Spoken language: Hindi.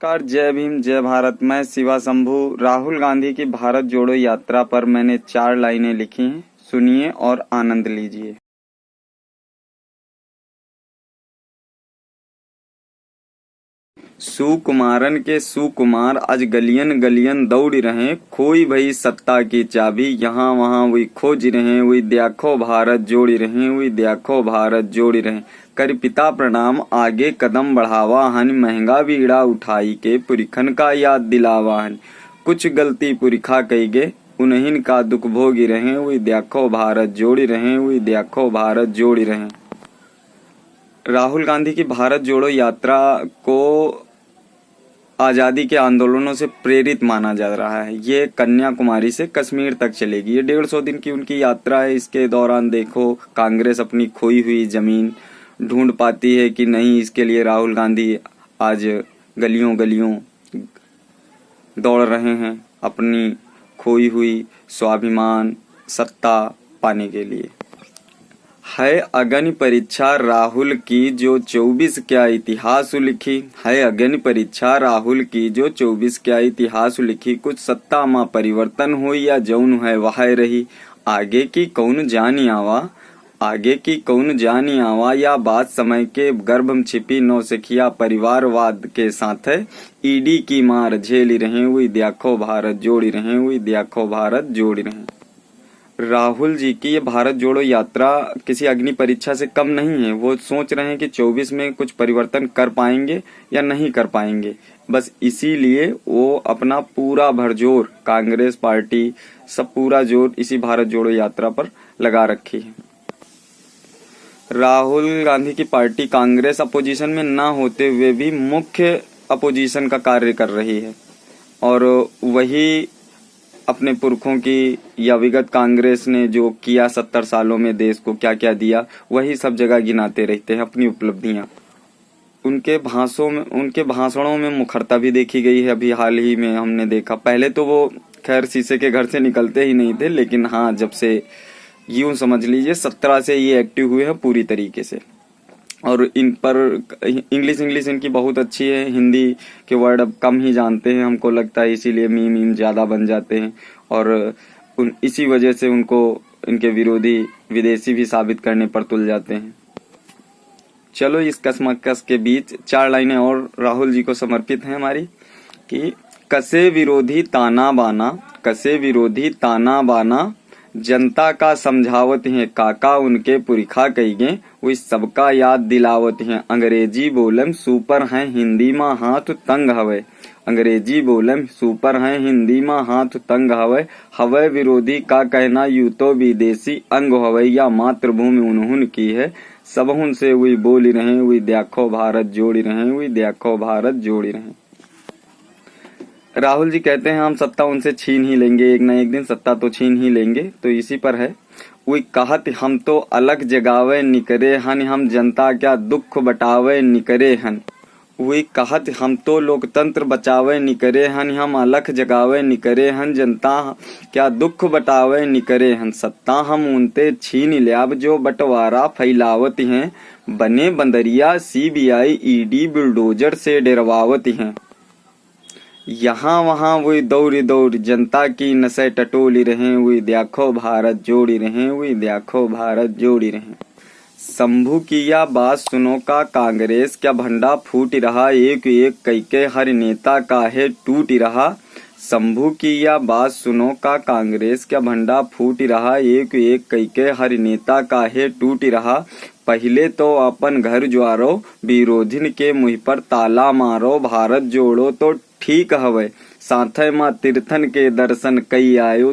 नमस्कार, जय भीम, जय भारत। मैं शिवा शंभू। राहुल गांधी की भारत जोड़ो यात्रा पर मैंने 4 लाइनें लिखी हैं, सुनिए और आनंद लीजिए। सुकुमारन के सुकुमार आज गलियन गलियन दौड़ रहे, खोई भई सत्ता की चाबी, यहाँ वहाँ वही खोज रहे, वही देखो भारत जोड़ी रहे, वही देखो भारत जोड़ी रहे। कर पिता प्रणाम आगे कदम बढ़ावा हन, महंगा बीड़ा उठाई के पुरखन का याद दिलावा हन। कुछ गलती पुरखा कही गे उन्हीं का दुख भोगी रहे, वही देखो भारत जोड़ी रहे, वही देखो भारत जोड़ी रहे। राहुल गांधी की भारत जोड़ो यात्रा को आज़ादी के आंदोलनों से प्रेरित माना जा रहा है। ये कन्याकुमारी से कश्मीर तक चलेगी। ये 150 दिन की उनकी यात्रा है। इसके दौरान देखो कांग्रेस अपनी खोई हुई जमीन ढूंढ पाती है कि नहीं, इसके लिए राहुल गांधी आज गलियों गलियों दौड़ रहे हैं अपनी खोई हुई स्वाभिमान सत्ता पाने के लिए। है अग्नि परीक्षा राहुल की जो 24 क्या इतिहास लिखी, है अग्नि परीक्षा राहुल की जो 24 क्या इतिहास लिखी। कुछ सत्ता माँ परिवर्तन हो या जौन है वह रही, आगे की कौन जानी आवा, आगे की कौन जानी आवा। या बात समय के गर्भ में छिपी नौसिखिया परिवारवाद के साथ है, ईडी की मार झेली रहे, हुई देखो भारत जोड़ी रहे, हुई देखो भारत जोड़ी रहे। राहुल जी की ये भारत जोड़ो यात्रा किसी अग्नि परीक्षा से कम नहीं है। वो सोच रहे हैं कि 24 में कुछ परिवर्तन कर पाएंगे या नहीं कर पाएंगे। बस इसीलिए वो अपना पूरा भरजोर, कांग्रेस पार्टी सब पूरा जोर इसी भारत जोड़ो यात्रा पर लगा रखी है। राहुल गांधी की पार्टी कांग्रेस अपोजिशन में ना होते हुए भी मुख्य अपोजिशन का कार्य कर रही है और वही अपने पुरखों की या विगत कांग्रेस ने जो किया 70 सालों में देश को क्या क्या दिया, वही सब जगह गिनाते रहते हैं अपनी उपलब्धियां। उनके भाषणों में मुखरता भी देखी गई है। अभी हाल ही में हमने देखा, पहले तो वो खैर शीशे के घर से निकलते ही नहीं थे, लेकिन हाँ जब से यूं समझ लीजिए 17 से ये एक्टिव हुए हैं पूरी तरीके से। और इन पर इंग्लिश इनकी बहुत अच्छी है, हिंदी के वर्ड अब कम ही जानते हैं हमको लगता है, इसीलिए मीम ज्यादा बन जाते हैं और इसी वजह से उनको इनके विरोधी विदेशी भी साबित करने पर तुल जाते हैं। चलो इस कसमकस के बीच 4 लाइनें और राहुल जी को समर्पित हैं हमारी कि कसे विरोधी ताना बाना, कसे विरोधी ताना बाना, जनता का समझावत हैं काका उनके पुरखा कहीगे, वो सबका याद दिलावत हैं। अंग्रेजी बोलम सुपर हैं हिंदी माँ हाथ तंग हवे, अंग्रेजी बोलम सुपर हैं हिंदी माँ हाथ तंग हवे। हवे विरोधी का कहना यू तो विदेशी अंग हवे, या मातृभूमि उन्होंने की है, सबहुन से हुई बोली रहे, हुई देखो भारत जोड़ी रहे, हुई देखो भारत जोड़ी रहे। राहुल जी कहते हैं हम सत्ता उनसे छीन ही लेंगे, एक न एक दिन सत्ता तो छीन ही लेंगे। तो इसी पर है, वही कहत हम तो अलग जगावे निकरे हन, हम जनता क्या दुख बटावे निकरे हन। वही कहत हम तो लोकतंत्र बचावे निकरे हन, हम अलग जगावे निकरे हन, जनता क्या दुख बटावे निकरे हन। सत्ता हम उनते छीन लियाब जो बंटवारा फैलावत हैं, बने बंदरिया CBI ED बुलडोजर से डरवावत हैं। यहाँ वहाँ वही दौड़ी दौड़ जनता की नसें टटोली रहे, वही देखो भारत जोड़ी रहे, वही देखो भारत जोड़ी रहे। शंभू की या बात सुनो का कांग्रेस क्या भंडा फूट रहा, एक एक कई के हर नेता काहे टूट रहा। शंभू की या बात सुनो का कांग्रेस क्या भंडा फूट रहा, एक एक कई के हर नेता काहे टूट रहा। पहले तो अपन घर ज्वारो, विरोधिन के मुंह पर ताला मारो, भारत जोड़ो तो ठीक हवे, साथे माँ तीर्थन के दर्शन कई आयो।